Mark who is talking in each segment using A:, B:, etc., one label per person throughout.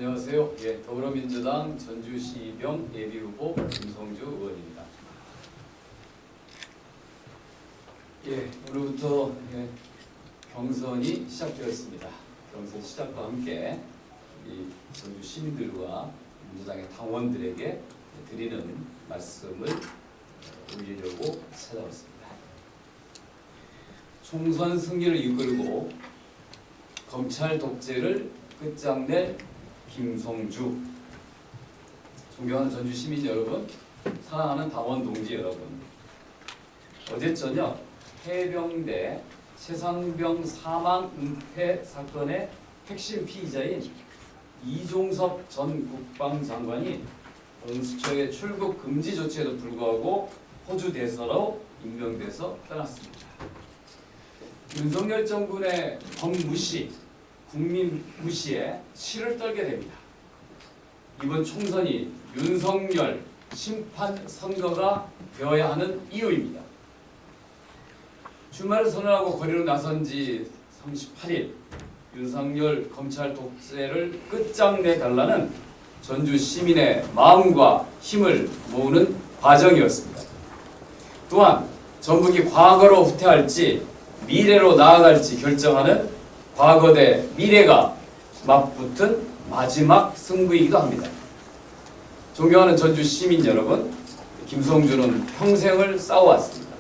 A: 안녕하세요. 더불어민주당 전주시의병 예비후보 김성주 의원입니다. 오늘부터 경선이 시작되었습니다. 경선 시작과 함께 이 전주 시민들과 민주당의 당원들에게 드리는 말씀을 올리려고 찾아왔습니다. 총선 승리를 이끌고 검찰 독재를 끝장낼 김성주. 존경하는 전주 시민 여러분, 사랑하는 당원 동지 여러분, 어제 저녁 해병대 최상병 사망 은폐 사건의 핵심 피의자인 이종섭 전 국방장관이 공수처의 출국 금지 조치에도 불구하고 호주 대사로 임명돼서 떠났습니다. 윤석열 정부의 법무시, 국민 무시에 치를 떨게 됩니다. 이번 총선이 윤석열 심판 선거가 되어야 하는 이유입니다. 주말을 선언하고 거리로 나선 지 38일, 윤석열 검찰 독재를 끝장내달라는 전주 시민의 마음과 힘을 모으는 과정이었습니다. 또한 전북이 과거로 후퇴할지 미래로 나아갈지 결정하는 과거 대 미래가 맞붙은 마지막 승부이기도 합니다. 존경하는 전주 시민 여러분, 김성주는 평생을 싸워왔습니다.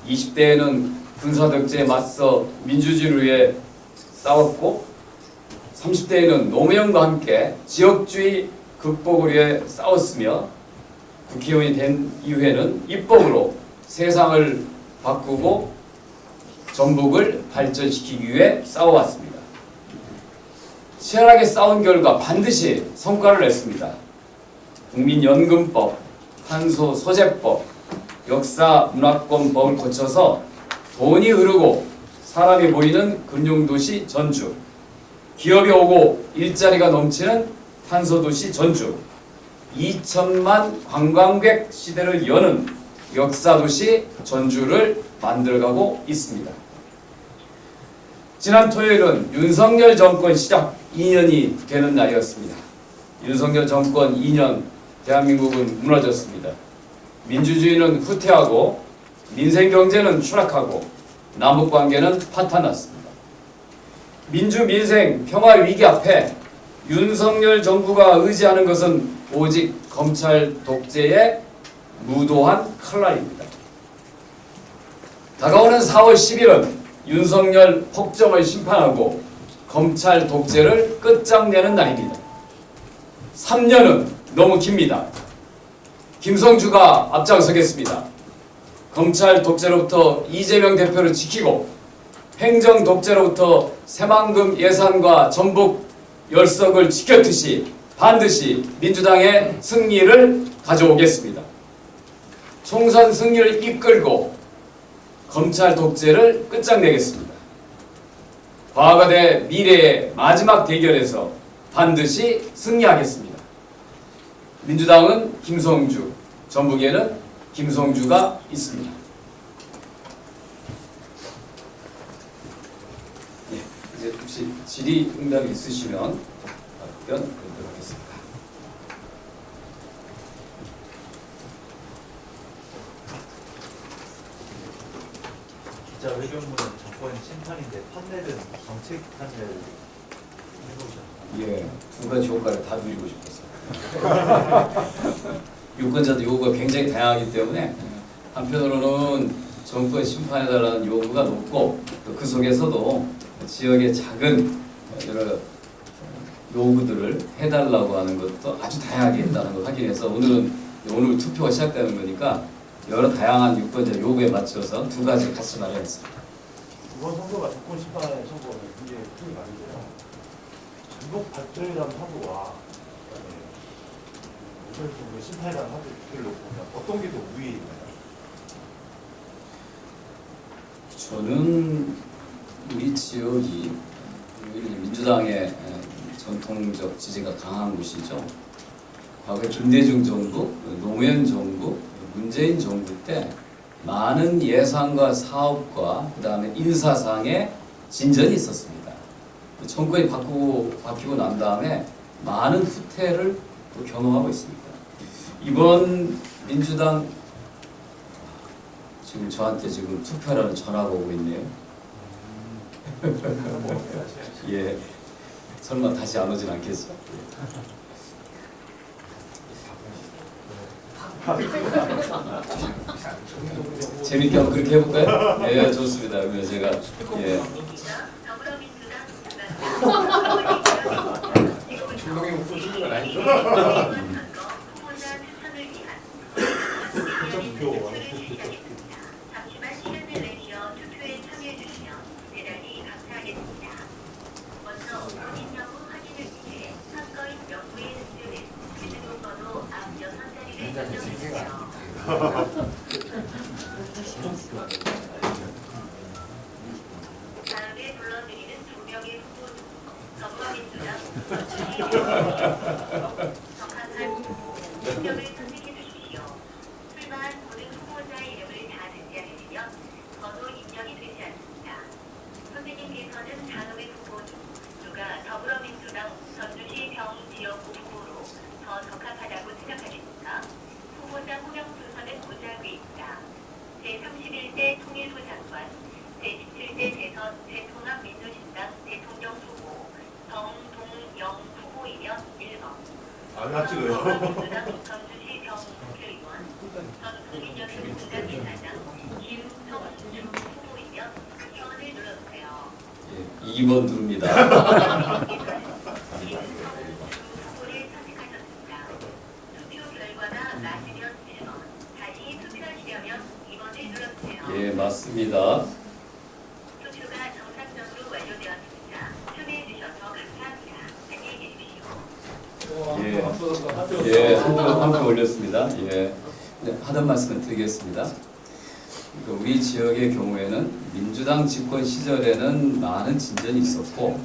A: 20대에는 군사독재에 맞서 민주주의를 위해 싸웠고 30대에는 노무현과 함께 지역주의 극복을 위해 싸웠으며 국회의원이 된 이후에는 입법으로 세상을 바꾸고 전북을 발전시키기 위해 싸워왔습니다. 치열하게 싸운 결과 반드시 성과를 냈습니다. 국민연금법, 탄소소재법, 역사문화권법을 거쳐서 돈이 흐르고 사람이 모이는 금융도시 전주, 기업이 오고 일자리가 넘치는 탄소도시 전주, 2천만 관광객 시대를 여는 역사도시 전주를 만들어가고 있습니다. 지난 토요일은 윤석열 정권 시작 2년이 되는 날이었습니다. 윤석열 정권 2년, 대한민국은 무너졌습니다. 민주주의는 후퇴하고 민생경제는 추락하고 남북관계는 파탄났습니다. 민주, 민생, 평화 위기 앞에 윤석열 정부가 의지하는 것은 오직 검찰 독재의 무도한 칼날입니다. 다가오는 4월 10일은 윤석열 폭정을 심판하고 검찰 독재를 끝장내는 날입니다. 3년은 너무 깁니다. 김성주가 앞장서겠습니다. 검찰 독재로부터 이재명 대표를 지키고 행정 독재로부터 새만금 예산과 전북 열석을 지켰듯이 반드시 민주당의 승리를 가져오겠습니다. 총선 승리를 이끌고 검찰 독재를 끝장내겠습니다. 과거 대 미래의 마지막 대결에서 반드시 승리하겠습니다. 민주당은 김성주, 전북에는 김성주가 있습니다. 이제 혹시 질의응답이 있으시면 답변 드리도록 하겠습니다.
B: 기자회견문은 정권 심판인데 판넬은 정책 판넬 해보셨나요?
A: 두 가지 효과를 다 누리고 싶었어요. 유권자들 요구가 굉장히 다양하기 때문에 한편으로는 정권 심판해달라는 요구가 높고 또 그 속에서도 지역의 작은 여러 요구들을 해달라고 하는 것도 아주 다양하게 했다는 걸 확인해서 오늘 투표가 시작되는 거니까 여러 다양한 유권자 요구에 맞춰서 두 가지 같이 마련했습니다.
B: 이번 선거가 정권 심판의 선거는 굉장히 큰 말인데요. 전북 발전이라는 사고와 오늘 심판이라는 사고를 보면 어떤 게 더 우위인가요?
A: 저는 우리 지역이 민주당의 전통적 지지가 강한 곳이죠. 과거 김대중 정부, 노무현 정부, 문재인 정부 때 많은 예산과 사업과 그 다음에 인사상의 진전이 있었습니다. 정권이 바뀌고 난 다음에 많은 후퇴를 또 경험하고 있습니다. 이번 민주당 지금 저한테 지금 투표라는 전화가 오고 있네요. 예, 설마 다시 안 오진 않겠죠? 재밌게 한번 그렇게 해볼까요? 예, 좋습니다. 그러면 제가 예.
C: 중동의 목소리 듣는 건 아니죠?
D: 잠시만 시간을 내시어 투표에 참여해 주시면 대단히 감사하겠습니다. 먼저 본인 여부 확인을 위해 선거인 명부에 등록된 주민등록번호 앞 6자리를 설정해 주시오. 다음에 불러드리는 2명의 후보 중 더불어민주당 정한한 후보 1명을 선택해 주십시오. 출마한 모든 후보자의 이름을 다 듣지 않으시면 번호 입력이 되지 않습니다. 선생님께서는 다음의 후보 중 누가 더불어민주당 전주시 병지역구 후보로 더 적합하다고 생각하십니까? 후보자 호명 순서는 문자위에 있다. 제31대 통일부 장관, 제17대 대선 대통합민주신당 대통령 후보 정동영 후보이며 1번
B: 안 찍어요.
D: 더불어민주당 전주시 병국회의원 전국민연합 공단이사장 김성준 후보이며 2번을 눌러주세요.
A: 예, 2번 누릅니다.
D: 후보를 선택하셨습니다. 투표 결과가 맞으면 1번, 다시 투표하시려면 2번을 눌러주세요.
A: 예, 맞습니다.
D: 투표가 정상적으로 완료되었습니다. 참여해 주셔서 감사합니다. 안녕히 계십시오.
A: 예, 한표 올렸습니다. 예, 네, 하던 말씀을 드리겠습니다. 그러니까 우리 지역의 경우에는 민주당 집권 시절에는 많은 진전이 있었고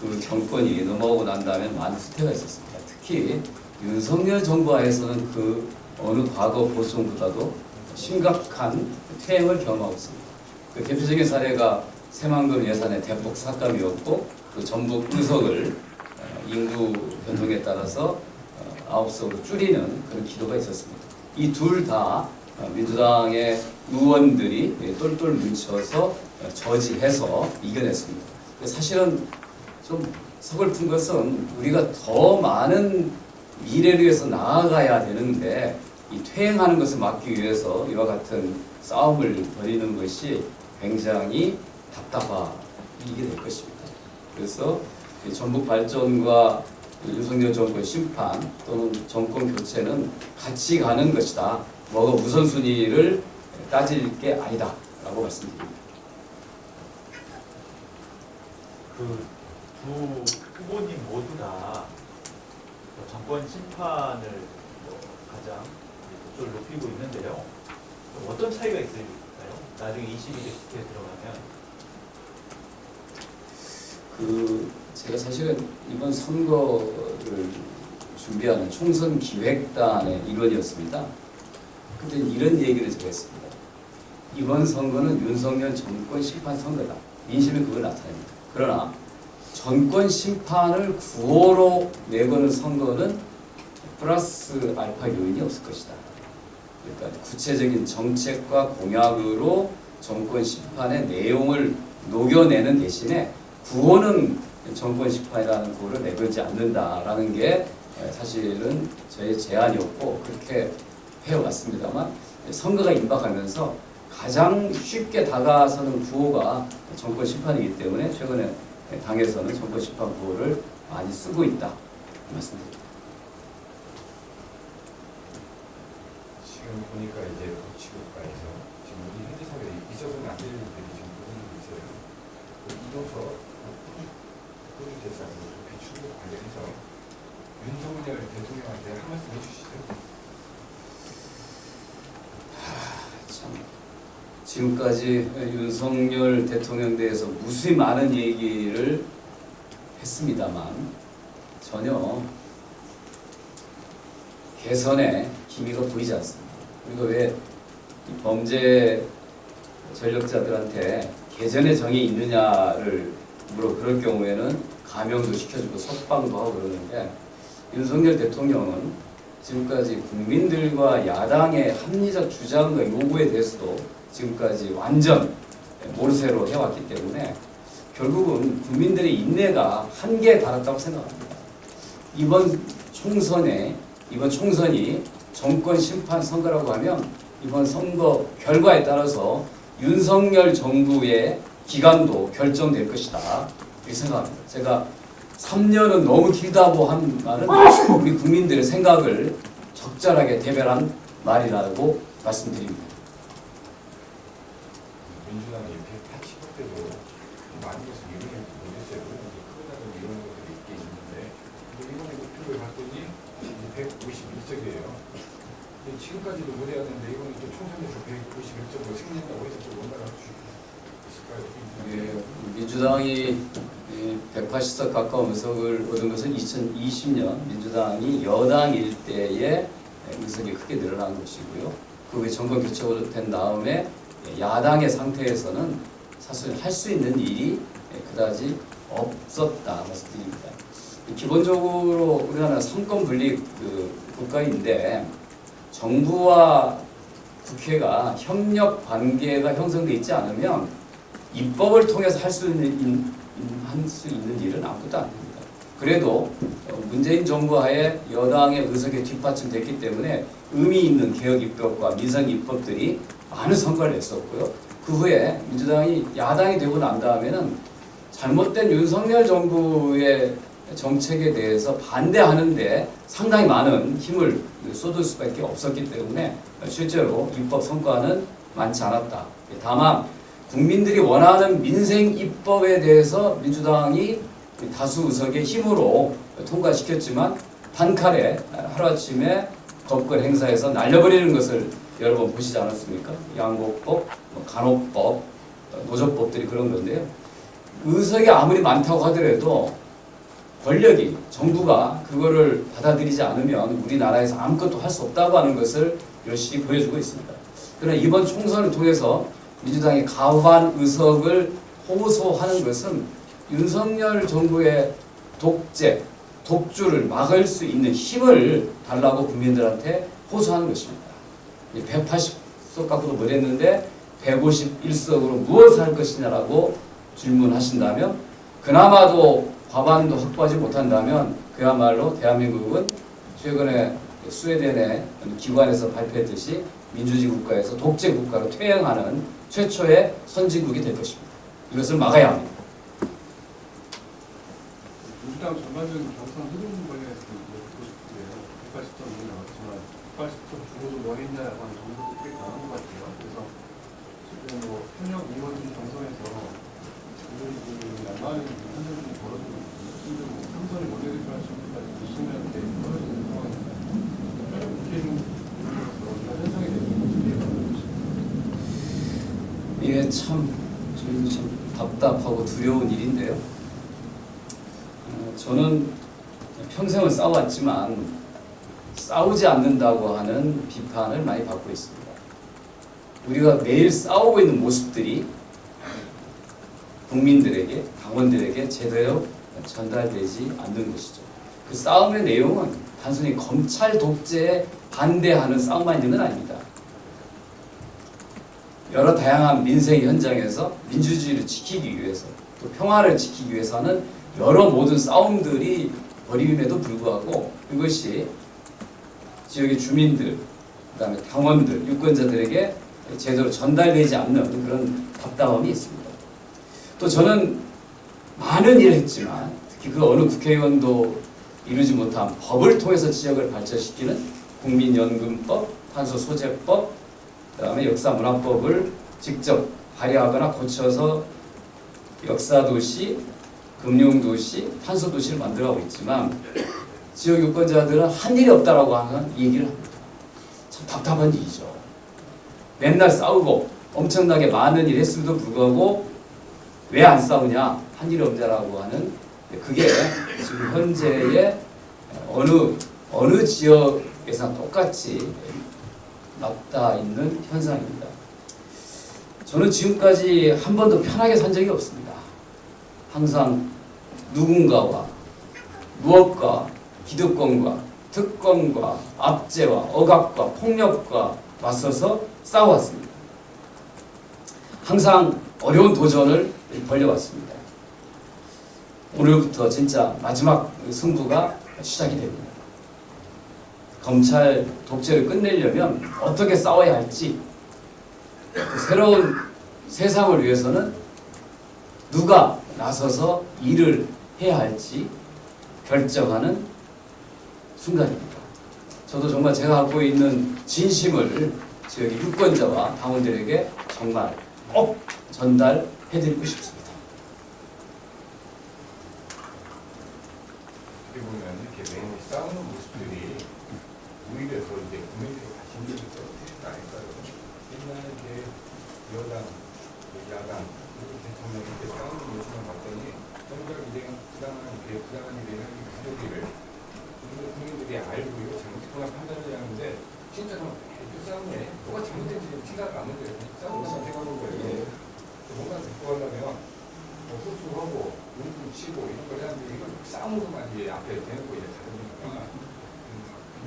A: 그 정권이 넘어오고 난 다음에 많은 후퇴가 있었습니다. 특히 윤석열 정부 하에서는 그 어느 과거 보수정보다도 심각한 퇴행을 경험하고 있습니다. 그 대표적인 사례가 새만금 예산의 대폭 삭감이었고 그 전북 의석을 인구 변동에 따라서 9석으로 줄이는 그런 기도가 있었습니다. 이 둘 다 민주당의 의원들이 똘똘 뭉쳐서 저지해서 이겨냈습니다. 사실은 좀 서글픈 것은 우리가 더 많은 미래를 위해서 나아가야 되는데 이 퇴행하는 것을 막기 위해서 이와 같은 싸움을 벌이는 것이 굉장히 답답하게 될 것입니다. 그래서 전북 발전과 윤석열 정권 심판 또는 정권 교체는 같이 가는 것이다. 뭐가 우선순위를 따질 게 아니다. 라고 말씀드립니다.
B: 그 두 후보님 모두 다 정권 심판을 가장 목소리를 높이고 있는데요. 어떤 차이가 있을까요? 나중에 22대 국회에 들어가면
A: 제가 사실은 이번 선거를 준비하는 총선 기획단의 일원이었습니다. 그때 이런 얘기를 제가 했습니다. 이번 선거는 윤석열 정권 심판 선거다. 민심이 그걸 나타냅니다. 그러나 정권 심판을 구호로 내거는 선거는 플러스 알파 요인이 없을 것이다. 그러니까 구체적인 정책과 공약으로 정권 심판의 내용을 녹여내는 대신에 구호는 정권 심판이라는 구호를 내걸지 않는다라는 게 사실은 저의 제안이었고 그렇게 해왔습니다만 선거가 임박하면서 가장 쉽게 다가서는 구호가 정권 심판이기 때문에 최근에 당에서는 정권 심판 구호를 많이 쓰고 있다 말씀드립니다.
C: 지금 보니까 이제 복지국가에서 지금 우리 현대사회에 있어서는 안 되는 일들이 지금 벌어지고 있어요. 이로서 뿌리 대상으로 비추고 관련해서 윤석열 대통령한테 한 말씀 해주시죠.
A: 참 지금까지 윤석열 대통령에 대해서 무수히 많은 얘기를 했습니다만 전혀 개선의 기미가 보이지 않습니다. 우리가 왜 이 범죄 전력자들한테 개전의 정이 있느냐를 물론 그럴 경우에는 감형도 시켜주고 석방도 하고 그러는데 윤석열 대통령은 지금까지 국민들과 야당의 합리적 주장과 요구에 대해서도 지금까지 완전 모르쇠로 해왔기 때문에 결국은 국민들의 인내가 한계에 달았다고 생각합니다. 이번 총선이 정권 심판 선거라고 하면 이번 선거 결과에 따라서 윤석열 정부의 기간도 결정될 것이다 이렇게 생각합니다. 제가 3년은 너무 길다고 한 말은 우리 국민들의 생각을 적절하게 대변한 말이라고 말씀드립니다.
C: 민주당이 180억 대도 많은 것을 이용해 보냈어요. 크고나도 이런 것들이 있게 있는데 이번에 목표를 봤더니 151석이에요. 지금까지도 못해왔는데 이번에 또 총선에서 151석으로 승리한다고 해서 좀 올라갈 수 있을까요?
A: 민주당이 180석 가까운 의석을 얻은 것은 2020년 민주당이 여당일 때의 의석이 크게 늘어난 것이고요. 그 후에 정권 교체가 된 다음에 야당의 상태에서는 사실 할 수 있는 일이 그다지 없었다 말씀드립니다. 기본적으로 우리나라 삼권 분립 국가인데 정부와 국회가 협력 관계가 형성되어 있지 않으면 입법을 통해서 할 수 있는 일은 아무것도 안 됩니다. 그래도 문재인 정부 하에 여당의 의석에 뒷받침됐기 때문에 의미 있는 개혁 입법과 민생 입법들이 많은 성과를 냈었고요. 그 후에 민주당이 야당이 되고 난 다음에는 잘못된 윤석열 정부의 정책에 대해서 반대하는데 상당히 많은 힘을 쏟을 수밖에 없었기 때문에 실제로 입법 성과는 많지 않았다. 다만 국민들이 원하는 민생 입법에 대해서 민주당이 다수 의석의 힘으로 통과시켰지만 단칼에 하루아침에 법권 행사에서 날려버리는 것을 여러 번 보시지 않았습니까? 양곡법, 간호법, 노조법들이 그런 건데요. 의석이 아무리 많다고 하더라도 권력이, 정부가 그거를 받아들이지 않으면 우리나라에서 아무것도 할 수 없다고 하는 것을 열심히 보여주고 있습니다. 그러나 이번 총선을 통해서 민주당이 과반 의석을 호소하는 것은 윤석열 정부의 독재, 독주를 막을 수 있는 힘을 달라고 국민들한테 호소하는 것입니다. 180석 갖고도 못했는데 151석으로 무엇을 할 것이냐라고 질문하신다면 그나마도 과반도 확보하지 못한다면 그야말로 대한민국은 최근에 스웨덴의 기관에서 발표했듯이 민주주의 국가에서 독재 국가로 퇴행하는 최초의 선진국이 될 것입니다. 이것을 막아야 합니다.
E: 민주당 전반적인 경선 흐름 관련해서 듣고 싶은데요. 180점 나왔지만 180점 주고도 뭐 했냐라고 하는 정보도 꽤 강한 것 같아요. 그래서 지금 뭐 현역 의원진 경선에서 지금 안 나가는 현상이 벌어지고 있는데 뭐 삼선을 원내대표 하시는 분까지 계시면 떨어지는 상황입니다. 국회의원 이런 현상에 대해서 어떻게 바라보십니까?
A: 이게 참 답답하고 두려운 일인데요. 저는 평생을 싸워왔지만 싸우지 않는다고 하는 비판을 많이 받고 있습니다. 우리가 매일 싸우고 있는 모습들이 국민들에게, 당원들에게 제대로 전달되지 않는 것이죠. 그 싸움의 내용은 단순히 검찰 독재에 반대하는 싸움만 있는 건 아닙니다. 여러 다양한 민생 현장에서 민주주의를 지키기 위해서 또 평화를 지키기 위해서는 여러 모든 싸움들이 벌임에도 불구하고 이것이 지역의 주민들, 그다음에 당원들, 유권자들에게 제대로 전달되지 않는 그런 답답함이 있습니다. 또 저는 많은 일을 했지만 특히 그 어느 국회의원도 이루지 못한 법을 통해서 지역을 발전시키는 국민연금법, 탄소소재법, 그다음에 역사문화법을 직접 발의하거나 고쳐서 역사도시, 금융도시, 탄소도시를 만들어가고 있지만 지역 유권자들은 한 일이 없다라고 하는 얘기를 합니다. 참 답답한 일이죠. 맨날 싸우고 엄청나게 많은 일을 했음에도 불구하고 왜 안 싸우냐, 한 일이 없냐라고 하는 그게 지금 현재의 어느 지역에서 똑같이 맞닿아 있는 현상입니다. 저는 지금까지 한 번도 편하게 산 적이 없습니다. 항상 누군가와 무엇과 기득권과 특권과 압제와 억압과 폭력과 맞서서 싸워왔습니다. 항상 어려운 도전을 벌려왔습니다. 오늘부터 진짜 마지막 승부가 시작이 됩니다. 검찰 독재를 끝내려면 어떻게 싸워야 할지, 새로운 세상을 위해서는 누가 나서서 일을 해야 할지 결정하는 순간입니다. 저도 정말 제가 갖고 있는 진심을 지역의 유권자와 당원들에게 정말 꼭 전달해드리고 싶습니다.
C: 어떻게 보면 이렇게 매일 싸우는 모습들이 오히려 더 이제 국민들이 관심이 있을 때 아닐까요? 옛날에 이렇게 여당, 야당, 그리고 대통령 이렇게 싸우는 모습을 봤더니 정작 이제 부당한 일을 하는 가족들을 국민들이 알고 이거 잘못했구나 판단을 하는데 진짜 좀 싸움에 뭐가 잘못된지 티가 나는 거예요. 싸움을 선택하는 거예요. 뭔가 듣고 하려면 호소하고 눈좀 치고 이런 걸 하는데 이걸 싸움으로만 이제 앞에 대놓고 이제 가는 거니까.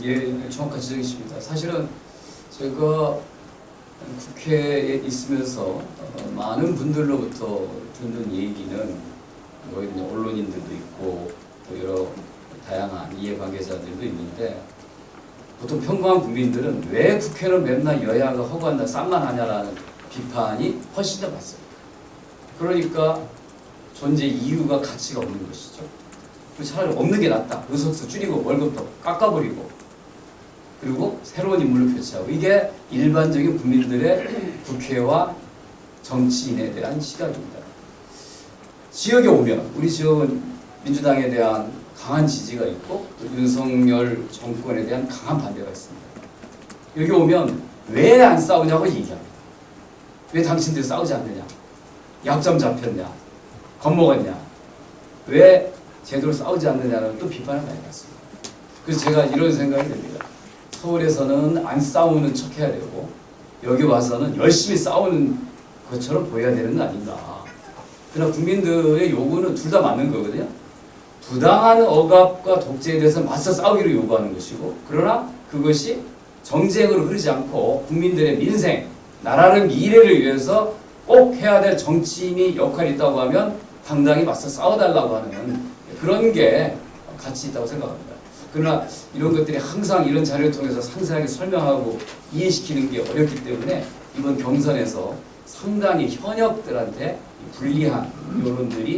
A: 예, 정확한 지적이십니다. 사실은 제가 국회에 있으면서 많은 분들로부터 듣는 얘기는 여기 언론인들도 있고 또 여러 다양한 이해관계자들도 있는데 보통 평범한 국민들은 왜 국회는 맨날 여야가 허구한다 쌈만 하냐라는 비판이 훨씬 더 많습니다. 그러니까 존재 이유가 가치가 없는 것이죠. 차라리 없는 게 낫다. 의석수 줄이고 월급도 깎아버리고 그리고 새로운 인물을 교체하고 이게 일반적인 국민들의 국회와 정치인에 대한 시각입니다. 지역에 오면 우리 지역은 민주당에 대한 강한 지지가 있고 또 윤석열 정권에 대한 강한 반대가 있습니다. 여기 오면 왜 안 싸우냐고 얘기합니다. 왜 당신들 싸우지 않느냐? 약점 잡혔냐? 겁먹었냐? 왜 제대로 싸우지 않느냐는 또 비판을 많이 받습니다. 그래서 제가 이런 생각이 듭니다. 서울에서는 안 싸우는 척 해야 되고 여기 와서는 열심히 싸우는 것처럼 보여야 되는 거 아닌가. 그러나 국민들의 요구는 둘 다 맞는 거거든요. 부당한 억압과 독재에 대해서 맞서 싸우기를 요구하는 것이고 그러나 그것이 정쟁으로 흐르지 않고 국민들의 민생, 나라의 미래를 위해서 꼭 해야 될 정치인이 역할이 있다고 하면 당당히 맞서 싸워달라고 하는 그런 게 가치 있다고 생각합니다. 그러나 이런 것들이 항상 이런 자료를 통해서 상세하게 설명하고 이해시키는 게 어렵기 때문에 이번 경선에서 상당히 현역들한테 불리한 여론들이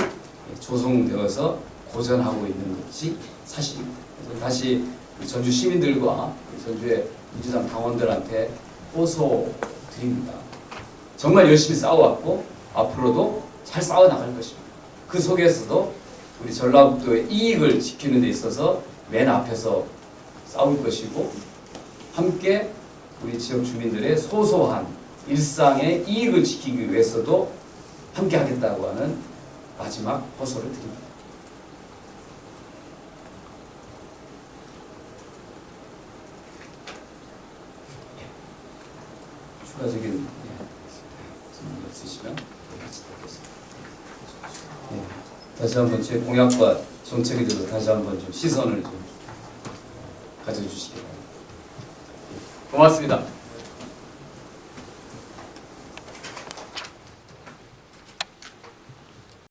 A: 조성되어서 고전하고 있는 것이 사실입니다. 그래서 다시 전주 시민들과 전주의 민주당 당원들한테 호소드립니다. 정말 열심히 싸워왔고 앞으로도 잘 싸워나갈 것입니다. 그 속에서도 우리 전라북도의 이익을 지키는 데 있어서 맨 앞에서 싸울 것이고 함께 우리 지역 주민들의 소소한 일상의 이익을 지키기 위해서도 함께 하겠다고 하는 마지막 호소를 드립니다. 추가적인 질문 없으시면 같이 듣겠습니다. 다시 한번 제 공약과 정책에 대해서 다시 한번 좀 시선을 좀 가져주시기 바랍니다. 고맙습니다.